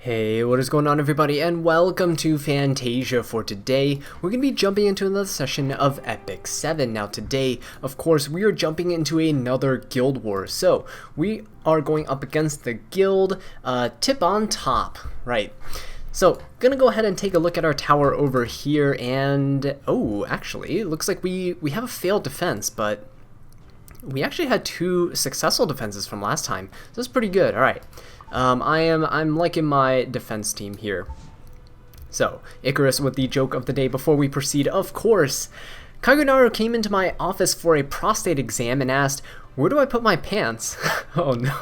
Hey, what is going on everybody, and welcome to Fantasia. For today, we're going to be jumping into another session of Epic 7. Now today, of course, we are jumping into another guild war. So, we are going up against the guild TipOnTop, right? So, gonna go ahead and take a look at our tower over here, and oh, actually, it looks like we have a failed defense, but we actually had two successful defenses from last time. So that's pretty good. All right. I'm liking my defense team here. So, Icarus with the joke of the day before we proceed. Of course, Kaguraru came into my office for a prostate exam and asked, "Where do I put my pants?" Oh no.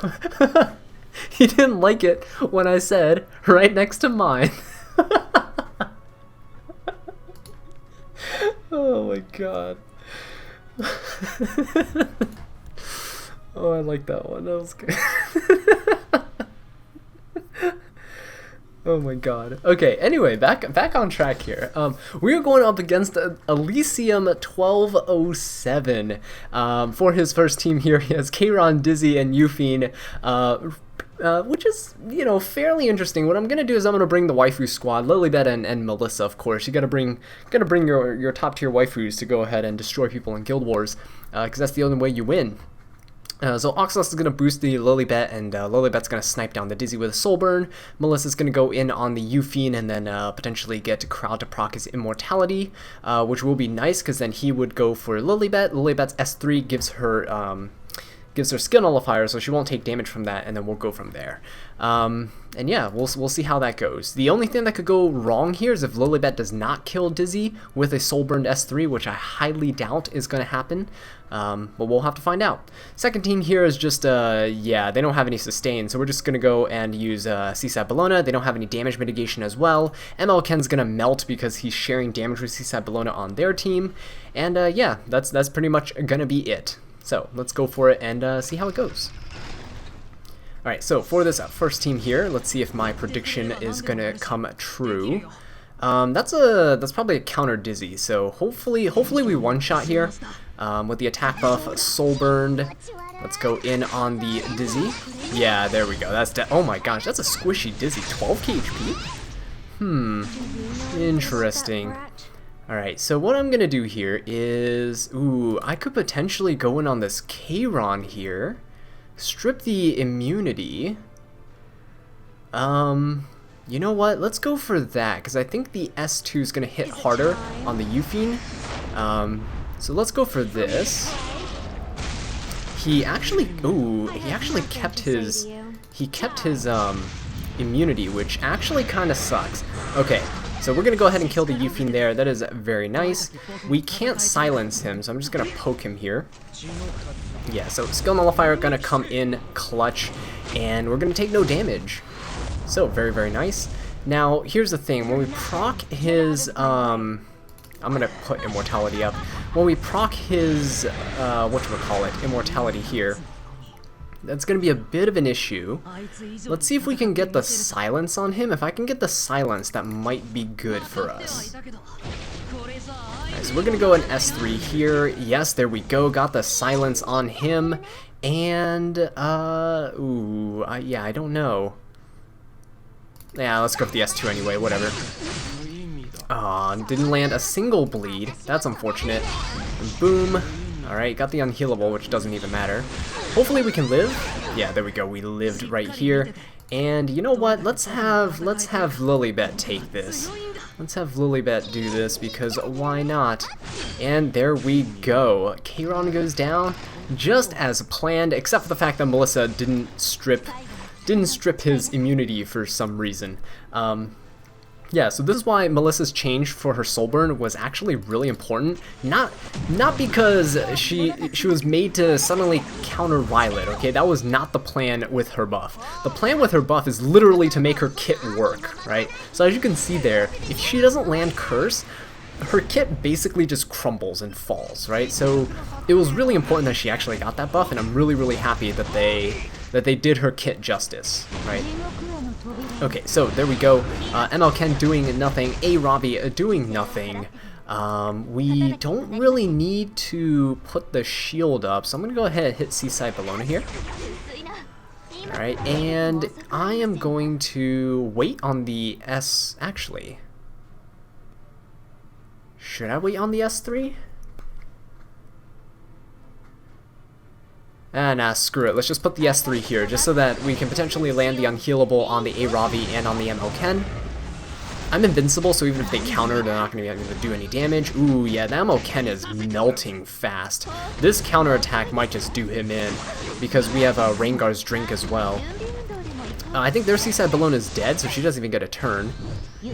He didn't like it when I said, "Right next to mine." Oh my god. Oh, I like that one. That was good. Oh my god. Okay, anyway, back on track here. We are going up against Elysium 1207. For his first team here, he has Kayron, Dizzy, and Yufine, which is, you know, fairly interesting. What I'm gonna do is I'm gonna bring the waifu squad, Lilibet and Melissa, of course. You gotta bring your top tier waifus to go ahead and destroy people in guild wars, because that's the only way you win. So Oxalis is going to boost the Lilibet, and Lilibet's going to snipe down the Dizzy with a Soul Burn. Melissa's going to go in on the Yufine and then potentially get Crowd to proc his Immortality, which will be nice because then he would go for Lilibet. Lilibet's S3 gives her skill nullifier, so she won't take damage from that, and then we'll go from there. And yeah, we'll see how that goes. The only thing that could go wrong here is if Lilibet does not kill Dizzy with a Soul Burned S3, which I highly doubt is going to happen. But we'll have to find out. Second team here is just, yeah, they don't have any sustain, so we're just going to go and use Seaside Bellona. They don't have any damage mitigation as well. ML Ken's going to melt because he's sharing damage with Seaside Bellona on their team. And yeah, that's pretty much going to be it. So let's go for it and see how it goes. Alright, so for this first team here, let's see if my prediction is going to come true. That's probably a counter Dizzy, so hopefully we one-shot here. With the attack buff, Soul Burned. Let's go in on the Dizzy. Yeah, there we go. Oh my gosh, that's a squishy Dizzy. 12k HP? Interesting. Alright, so what I'm gonna do here is... Ooh, I could potentially go in on this Kayron here. Strip the immunity. You know what? Let's go for that, because I think the S2 is gonna hit harder on the Yufine. So let's go for this. He actually kept his immunity, which actually kind of sucks. Okay, so we're gonna go ahead and kill the Yufine there. That is very nice. We can't silence him, so I'm just gonna poke him here. Yeah, so skill nullifier gonna come in clutch, and we're gonna take no damage. So very, very nice. Now here's the thing: when we proc his I'm gonna put Immortality up. When we proc his, Immortality here, that's gonna be a bit of an issue. Let's see if we can get the silence on him. If I can get the silence, that might be good for us. Alright, so we're gonna go an S3 here. Yes, there we go. Got the silence on him. And, yeah, I don't know. Yeah, let's go for the S2 anyway, whatever. Aw, didn't land a single bleed. That's unfortunate. And boom. Alright, got the unhealable, which doesn't even matter. Hopefully we can live. Yeah, there we go. We lived right here. And you know what? Let's have Lilibet take this. Let's have Lilibet do this, because why not? And there we go. Kayron goes down just as planned, except for the fact that Melissa didn't strip his immunity for some reason. Yeah, so this is why Melissa's change for her Soul Burn was actually really important. Not because she was made to suddenly counter Violet, okay? That was not the plan with her buff. The plan with her buff is literally to make her kit work, right? So as you can see there, if she doesn't land Curse, her kit basically just crumbles and falls, right? So it was really important that she actually got that buff, and I'm really, really happy that they did her kit justice, right? Okay, so there we go. ML Ken doing nothing, A Robbie doing nothing. We don't really need to put the shield up, so I'm gonna go ahead and hit Seaside Bellona here. Alright, and I am going to wait on the S... Actually, should I wait on the S3? Nah, screw it. Let's just put the S3 here, just so that we can potentially land the unhealable on the A Ravi and on the MO Ken. I'm invincible, so even if they counter, they're not going to be able to do any damage. Ooh, yeah, the MO Ken is melting fast. This counter attack might just do him in, because we have Rengar's Drink as well. I think their Seaside Bellona is dead, so she doesn't even get a turn.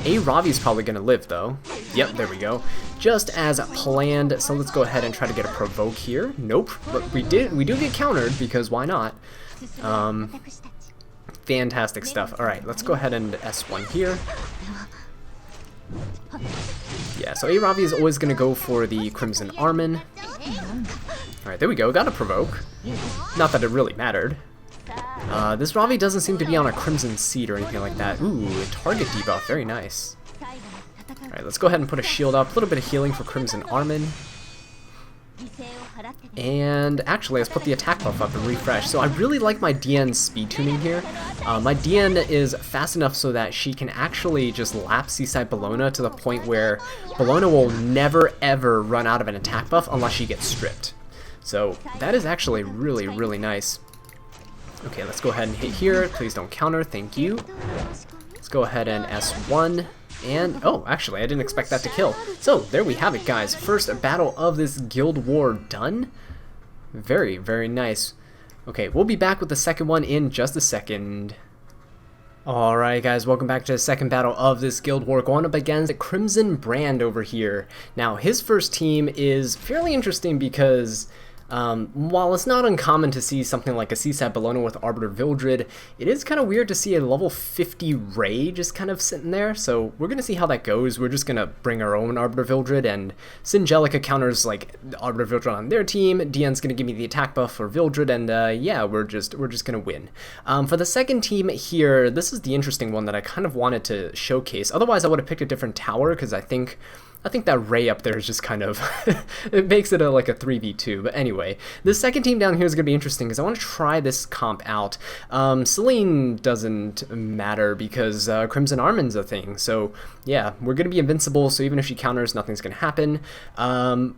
A Ravi's probably going to live, though. Yep, there we go. Just as planned, so let's go ahead and try to get a provoke here. Nope, but we do get countered, because why not? Fantastic stuff. Alright, let's go ahead and S1 here. Yeah, so A Ravi is always going to go for the Crimson Armin. Alright, there we go, got a provoke. Not that it really mattered. This Ravi doesn't seem to be on a Crimson Seed or anything like that. Ooh, target debuff, very nice. Alright, let's go ahead and put a shield up. A little bit of healing for Crimson Armin. And actually, let's put the attack buff up and refresh. So I really like my DN speed tuning here. My DN is fast enough so that she can actually just lap Seaside Bellona to the point where Bellona will never ever run out of an attack buff unless she gets stripped. So that is actually really, really nice. Okay, let's go ahead and hit here. Please don't counter, thank you. Let's go ahead and S1. And, oh, actually, I didn't expect that to kill. So, there we have it, guys. First battle of this guild war done. Very, very nice. Okay, we'll be back with the second one in just a second. Alright, guys, welcome back to the second battle of this guild war, going up against Crimson Brand over here. Now, his first team is fairly interesting because... while it's not uncommon to see something like a Seaside Bellona with Arbiter Vildred, it is kind of weird to see a level 50 Ray just kind of sitting there, so we're going to see how that goes. We're just going to bring our own Arbiter Vildred, and Singelica counters like Arbiter Vildred on their team, DN's going to give me the attack buff for Vildred, and yeah, we're just going to win. For the second team here, this is the interesting one that I kind of wanted to showcase. Otherwise, I would have picked a different tower, because I think that Ray up there is just kind of, it makes it like a 3v2, but anyway, this second team down here is going to be interesting because I want to try this comp out. Celine doesn't matter because Crimson Armin's a thing, so yeah, we're going to be invincible, so even if she counters, nothing's going to happen.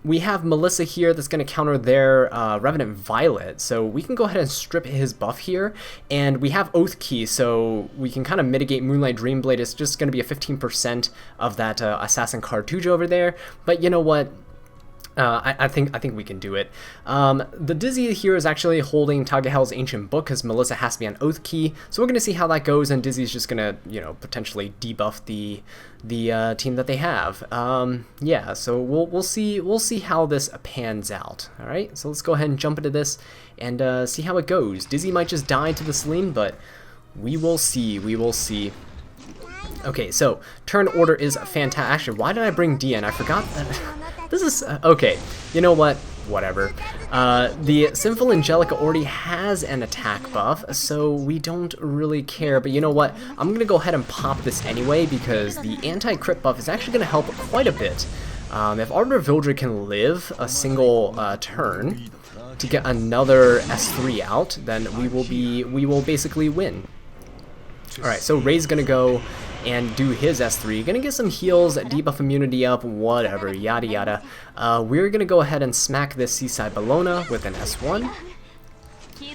We have Melissa here that's going to counter their Revenant Violet, so we can go ahead and strip his buff here, and we have Oath Key, so we can kind of mitigate Moonlight Dreamblade. It's just going to be a 15% of that Assassin Cartouche over there, but you know what? I think we can do it. The Dizzy here is actually holding Tagahel's Ancient Book because Melissa has to be on Oath Key, so we're gonna see how that goes, and Dizzy's just gonna, you know, potentially debuff the team that they have. Yeah, so we'll see how this pans out. All right, so let's go ahead and jump into this and see how it goes. Dizzy might just die to the Celine, but we will see. We will see. Okay, so turn order is fantastic. Actually, why did I bring DN? I forgot that. This is okay. You know what? Whatever. The Sinful Angelica already has an attack buff, so we don't really care. But you know what? I'm gonna go ahead and pop this anyway because the anti-crit buff is actually gonna help quite a bit. If Arbiter Vildred can live a single turn to get another S3 out, then we will basically win. All right, so Ray's gonna go and do his S3, gonna get some heals, debuff immunity up, whatever, yada yada. We're gonna go ahead and smack this Seaside Bellona with an S1.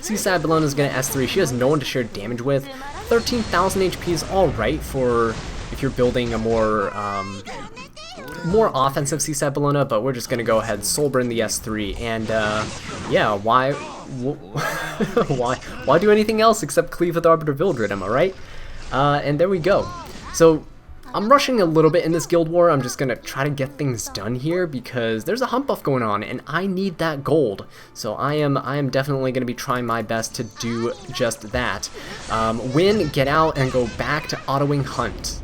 Seaside Bellona's gonna S3, she has no one to share damage with. 13,000 HP is alright for if you're building a more offensive Seaside Bellona, but we're just gonna go ahead and Soulburn the S3, and yeah, why do anything else except cleave with Arbiter Vildred, am I right? And there we go. So I'm rushing a little bit in this guild war. I'm just gonna try to get things done here because there's a hump buff going on and I need that gold. So I am definitely gonna be trying my best to do just that. Win, get out, and go back to autoing hunt.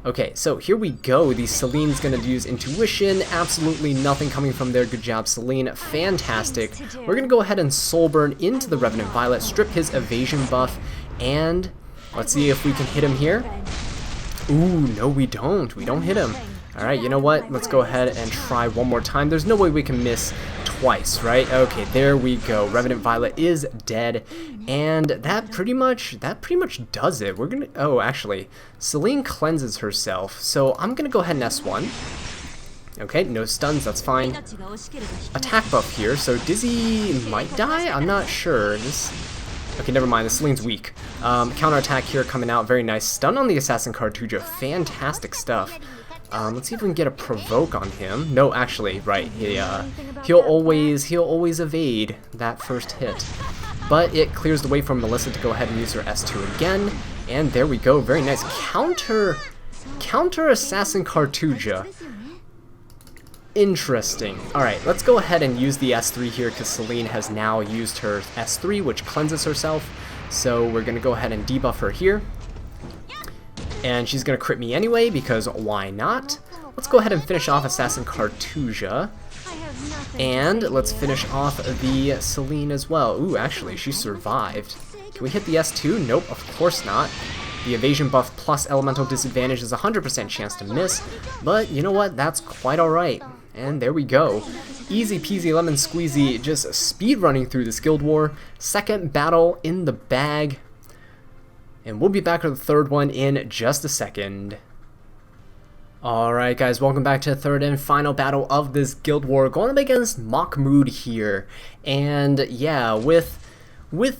Okay, so here we go. The Celine's gonna use Intuition. Absolutely nothing coming from there. Good job, Celine. Fantastic. We're gonna go ahead and Soulburn into the Revenant Violet, strip his evasion buff, and let's see if we can hit him here. Ooh, no we don't. We don't hit him. Alright, you know what? Let's go ahead and try one more time. There's no way we can miss twice, right? Okay, there we go. Revenant Violet is dead, and that pretty much does it. We're gonna, oh, actually, Celine cleanses herself, so I'm gonna go ahead and S1. Okay, no stuns, that's fine. Attack buff here, so Dizzy might die? I'm not sure. Okay, never mind, the Celine's weak. Counterattack here coming out, very nice. Stun on the Assassin Cartuja, fantastic stuff. Let's see if we can get a provoke on him. No, actually, right, he'll always evade that first hit. But it clears the way for Melissa to go ahead and use her S2 again. And there we go, very nice. Counter Assassin Cartuja. Interesting. Alright, let's go ahead and use the S3 here because Celine has now used her S3, which cleanses herself. So we're going to go ahead and debuff her here. And she's going to crit me anyway because why not? Let's go ahead and finish off Assassin Cartuja. And let's finish off the Celine as well. Ooh, actually, she survived. Can we hit the S2? Nope, of course not. The evasion buff plus elemental disadvantage is a 100% chance to miss, but you know what, that's quite alright. And there we go. Easy peasy lemon squeezy, just speed running through this Guild War. Second battle in the bag. And we'll be back with the third one in just a second. Alright guys, welcome back to the third and final battle of this Guild War. Going up against Mahmoud here. And yeah, with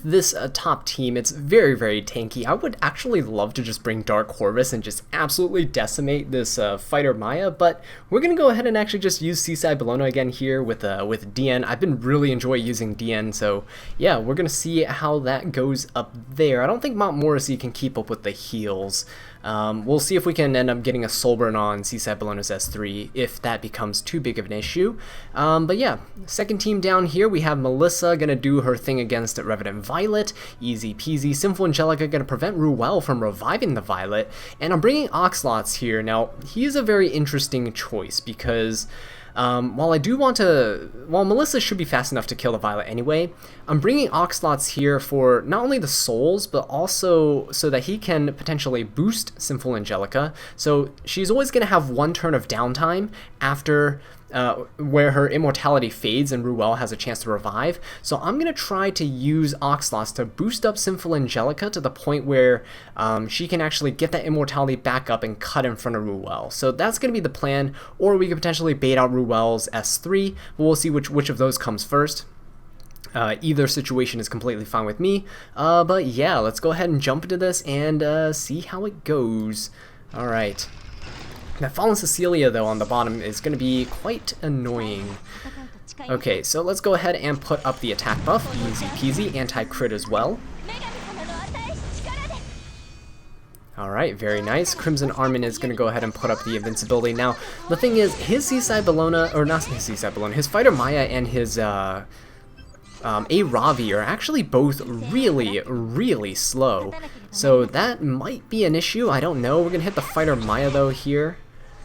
this top team, it's very, very tanky. I would actually love to just bring Dark Corvus and just absolutely decimate this fighter Maya, but we're going to go ahead and actually just use Seaside Bologna again here with DN. I've been really enjoying using DN, so yeah, we're going to see how that goes up there. I don't think Mount Morrissey can keep up with the heals. We'll see if we can end up getting a Soulburn on Seaside Bologna's S3 if that becomes too big of an issue. But yeah, second team down here, we have Melissa gonna do her thing against Revenant Violet. Easy peasy. Sinful Angelica gonna prevent Ruel from reviving the Violet. And I'm bringing Oxlots here. Now, he is a very interesting choice because while Melissa should be fast enough to kill the Violet anyway, I'm bringing Oxlots here for not only the souls, but also so that he can potentially boost Sinful Angelica. So she's always going to have one turn of downtime after where her immortality fades and Ruel has a chance to revive. So I'm going to try to use Oxlots to boost up Sinful Angelica to the point where she can actually get that immortality back up and cut in front of Ruel. So that's going to be the plan, or we could potentially bait out Ruel's S3, but we'll see which of those comes first. Either situation is completely fine with me, but yeah, let's go ahead and jump into this and see how it goes. Alright. That Fallen Cecilia, though, on the bottom is going to be quite annoying. Okay, so let's go ahead and put up the attack buff. Easy peasy, anti-crit as well. Alright, very nice. Crimson Armin is going to go ahead and put up the invincibility. Now, the thing is, his Seaside Bologna, or not his Seaside Bologna, his Fighter Maya and his A Ravi are actually both really, really slow. So that might be an issue, I don't know. We're going to hit the Fighter Maya, though, here.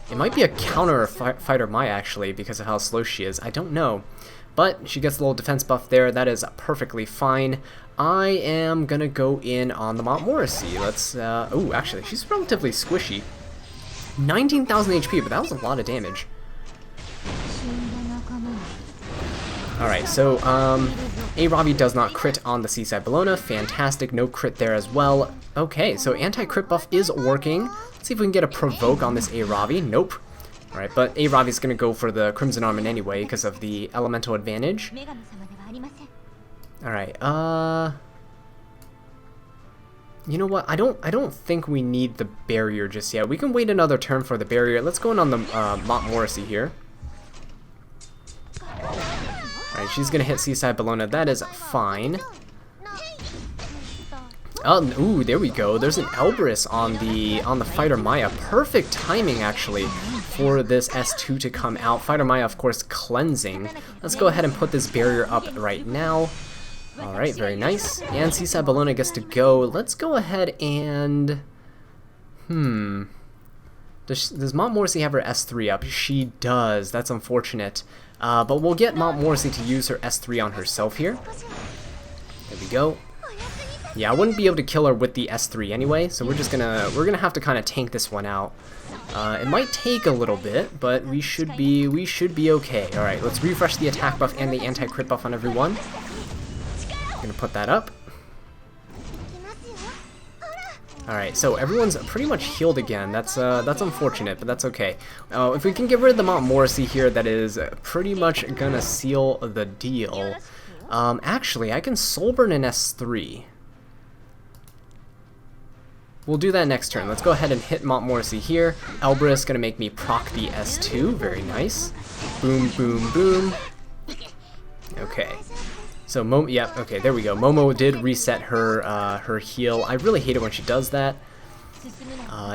It might be a counter Fighter Maya, actually, because of how slow she is. I don't know. But she gets a little defense buff there. That is perfectly fine. I am going to go in on the Mount Morrissey. Let's, oh, actually, she's relatively squishy. 19,000 HP, but that was a lot of damage. Alright, so, A Ravi does not crit on the Seaside Bologna. Fantastic, no crit there as well. Okay, so anti-crit buff is working. Let's see if we can get a provoke on this A Ravi. Nope. Alright, but A Ravi's gonna go for the Crimson Armin anyway because of the elemental advantage. Alright, you know what? I don't think we need the barrier just yet. We can wait another turn for the barrier. Let's go in on the Mount Morrissey here. Alright, she's gonna hit Seaside Bologna. That is fine. Oh, ooh, there we go. There's an Elbrus on the Fighter Maya. Perfect timing, actually, for this S2 to come out. Fighter Maya, of course, cleansing. Let's go ahead and put this barrier up right now. Alright, very nice. And Seaside Bologna gets to go. Let's go ahead and... Does Mount Morrissey have her S3 up? She does. That's unfortunate. But we'll get Mount Morrissey to use her S3 on herself here. There we go. Yeah, I wouldn't be able to kill her with the S3 anyway, so we're gonna have to kind of tank this one out. It might take a little bit, but we should be okay. All right, let's refresh the attack buff and the anti-crit buff on everyone. Gonna put that up. All right, so everyone's pretty much healed again. That's unfortunate, but that's okay. If we can get rid of the Mount Morrissey here, that is pretty much gonna seal the deal. Actually, I can soul burn an S3. We'll do that next turn. Let's go ahead and hit Mount Morrissey here. Elbrus gonna make me proc the S2. Very nice. Boom, boom, boom. Okay. So okay, there we go. Momo did reset her her heal. I really hate it when she does that.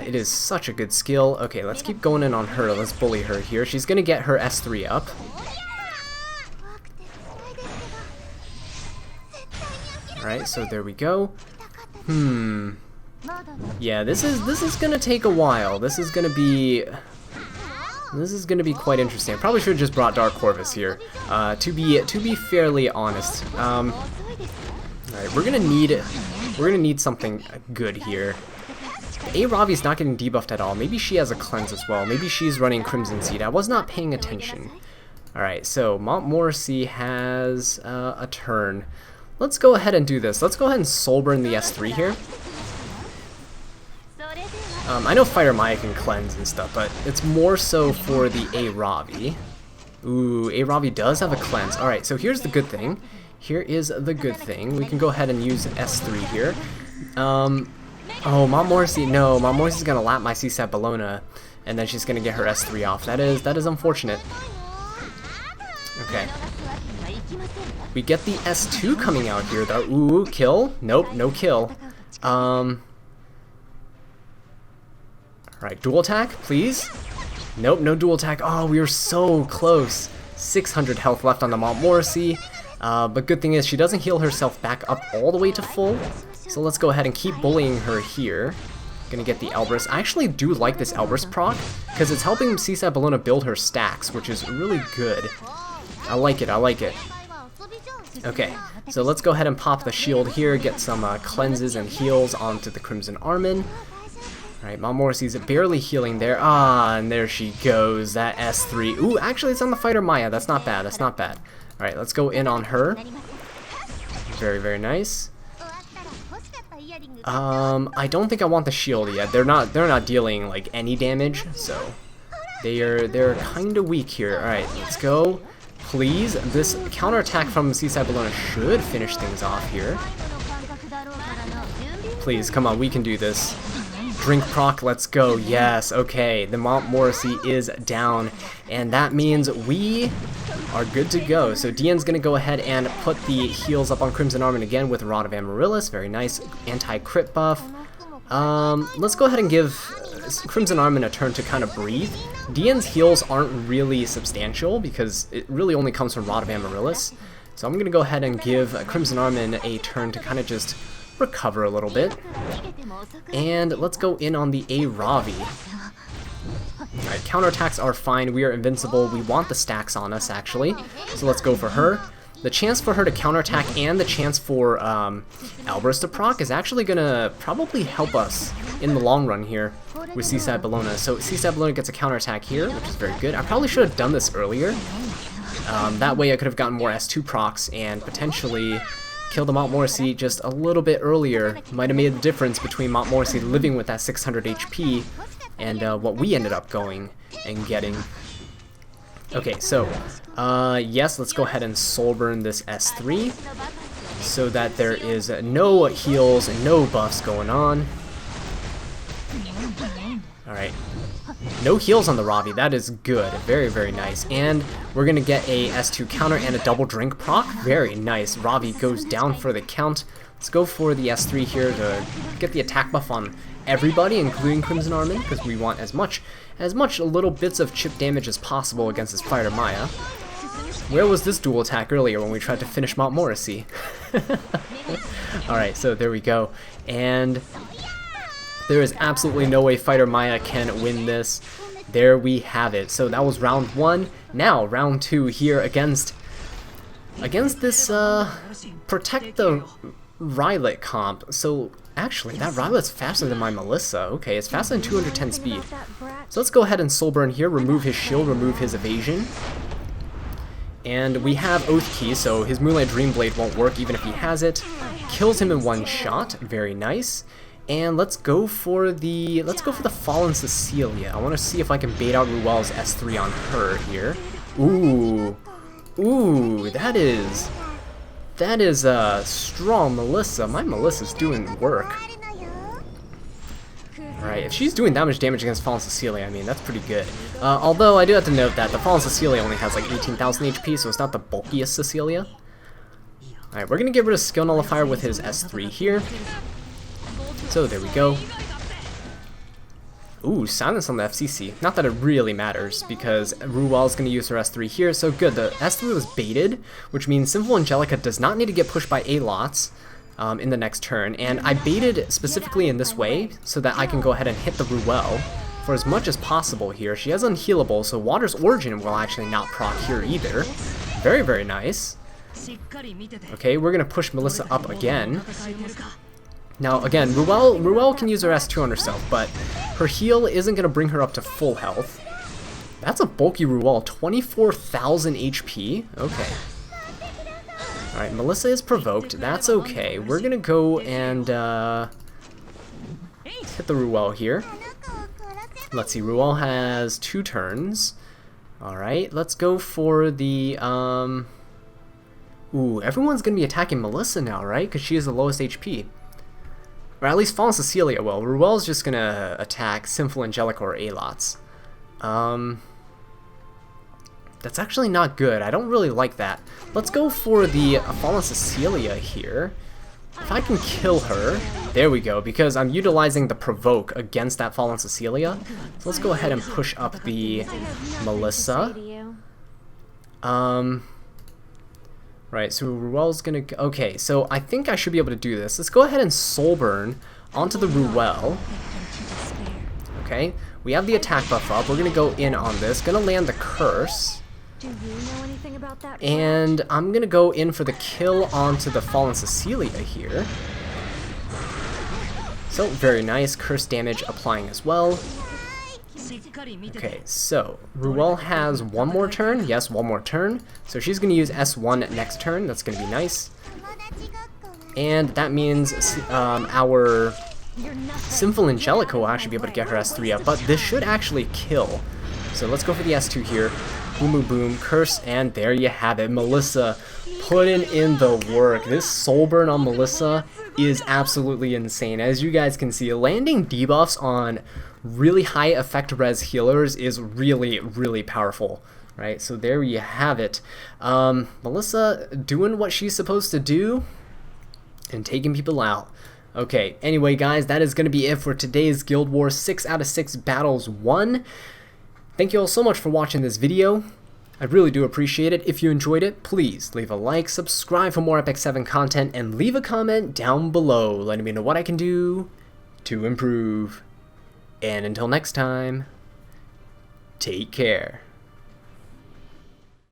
It is such a good skill. Okay, let's keep going in on her. Let's bully her here. She's gonna get her S3 up. Alright, so there we go. Yeah, this is gonna take a while. This is gonna be quite interesting. I probably should have just brought Dark Corvus here. To be fairly honest. Alright, we're gonna need something good here. A Ravi's not getting debuffed at all. Maybe she has a cleanse as well. Maybe she's running Crimson Seed. I was not paying attention. Alright, so Mount Morrissey has a turn. Let's go ahead and do this. Let's go ahead and soul burn the S3 here. I know Fire Maya can cleanse and stuff, but it's more so for the A Ravi. Ooh, A Ravi does have a cleanse. Alright, so here's the good thing. Here is the good thing. We can go ahead and use S3 here. Oh, Mount Morrissey, no. Mount Morrissey's gonna lap my CSAT Bellona, and then she's gonna get her S3 off. That is unfortunate. Okay. We get the S2 coming out here, though. Ooh, kill? Nope, no kill. Alright, dual attack, please. Nope, no dual attack. Oh, we were so close. 600 health left on the Mount Morrissey. But good thing is she doesn't heal herself back up all the way to full. So let's go ahead and keep bullying her here. Gonna get the Elbrus. I actually do like this Elbrus proc, because it's helping CSAT Bellona build her stacks, which is really good. I like it, I like it. Okay, so let's go ahead and pop the shield here, get some cleanses and heals onto the Crimson Armin. Alright, Mount Morrissey's barely healing there. Ah, and there she goes, that S3. Ooh, actually it's on the Fighter Maya, that's not bad, that's not bad. Alright, let's go in on her. Very, very nice. I don't think I want the shield yet. They're not dealing like any damage, so they're kind of weak here. All right, let's go. Please, this counterattack from CSAT Bellona should finish things off here. Please, come on, we can do this. Drink proc, let's go. Yes, okay. The Mount Morrissey is down, and that means we are good to go. So Dian's gonna go ahead and put the heals up on Crimson Armin again with Rod of Amaryllis. Very nice. Anti-crit buff. Let's go ahead and give Crimson Armin a turn to kind of breathe. Dian's heals aren't really substantial because it really only comes from Rod of Amaryllis. So I'm gonna go ahead and give Crimson Armin a turn to kind of just recover a little bit. And let's go in on the A Ravi. Alright, counterattacks are fine. We are invincible. We want the stacks on us, actually. So let's go for her. The chance for her to counterattack and the chance for Elbrus to proc is actually going to probably help us in the long run here with CSAT Bellona. So CSAT Bellona gets a counterattack here, which is very good. I probably should have done this earlier. That way I could have gotten more S2 procs and potentially killed the Mount Morrissey just a little bit earlier. Might have made the difference between Mount Morrissey living with that 600 HP and what we ended up going and getting. Okay, so yes, let's go ahead and soul burn this S3 so that there is no heals and no buffs going on. Alright, no heals on the Ravi, that is good, very, very nice. And we're gonna get a S2 counter and a double drink proc, very nice. Ravi goes down for the count. Let's go for the S3 here to get the attack buff on everybody, including Crimson Armin, because we want as much little bits of chip damage as possible against this Fighter Maya. Where was this dual attack earlier when we tried to finish Mount Morrissey? Alright, so there we go. And there is absolutely no way Fighter Maya can win this. There we have it. So that was round 1. Now, round 2 here against this Protect the Rylet comp. So actually, that Rylet's faster than my Melissa. Okay, it's faster than 210 speed. So let's go ahead and Soul Burn here, remove his shield, remove his evasion. And we have Oath Key, so his Moonlight Dream Blade won't work even if he has it. Kills him in one shot, very nice. And let's go for the Fallen Cecilia. I want to see if I can bait out Ruel's S3 on her here. Ooh, ooh, that is strong, Melissa. My Melissa's doing work. Alright, if she's doing that much damage against Fallen Cecilia, I mean, that's pretty good. Although, I do have to note that the Fallen Cecilia only has like 18,000 HP, so it's not the bulkiest Cecilia. Alright, we're going to get rid of Skill Nullifier with his S3 here. So, there we go. Ooh, silence on the FCC. Not that it really matters, because Ruel's going to use her S3 here, so good. The S3 was baited, which means Sinful Angelica does not need to get pushed by A-Lots in the next turn, and I baited specifically in this way so that I can go ahead and hit the Ruel for as much as possible here. She has Unhealable, so Water's Origin will actually not proc here either. Very, very nice. Okay, we're going to push Melissa up again. Now, again, Ruel can use her S2 on herself, but her heal isn't going to bring her up to full health. That's a bulky Ruel, 24,000 HP. Okay. Alright, Melissa is provoked. That's okay. We're going to go and hit the Ruel here. Let's see, Ruel has 2 turns. Alright, let's go for the... Ooh, everyone's going to be attacking Melissa now, right? Because she is the lowest HP. Or at least Fallen Cecilia will. Ruel's just going to attack Sinful Angelica or A-Lots. That's actually not good. I don't really like that. Let's go for the Fallen Cecilia here. If I can kill her, there we go, because I'm utilizing the Provoke against that Fallen Cecilia. So let's go ahead and push up the Melissa. Right, so Ruel's gonna... Okay, so I think I should be able to do this. Let's go ahead and Soul Burn onto the Ruel. Okay, we have the attack buff up. We're gonna go in on this. Gonna land the Curse. And I'm gonna go in for the kill onto the Fallen Cecilia here. So, very nice. Curse damage applying as well. Okay, so Ruel has one more turn. Yes, one more turn. So she's going to use S1 next turn. That's going to be nice. And that means our Sinful Angelica will actually be able to get her S3 up. But this should actually kill. So let's go for the S2 here. Boom, boom, boom. Curse, and there you have it. Melissa putting in the work. This Soul Burn on Melissa is absolutely insane. As you guys can see, landing debuffs on really high effect res healers is really, really powerful, right? So there you have it. Melissa doing what she's supposed to do and taking people out. Okay, anyway guys, that is going to be it for today's Guild Wars 6 out of 6 battles won. Thank you all so much for watching this video. I really do appreciate it. If you enjoyed it, please leave a like, subscribe for more Epic 7 content, and leave a comment down below letting me know what I can do to improve. And until next time, take care.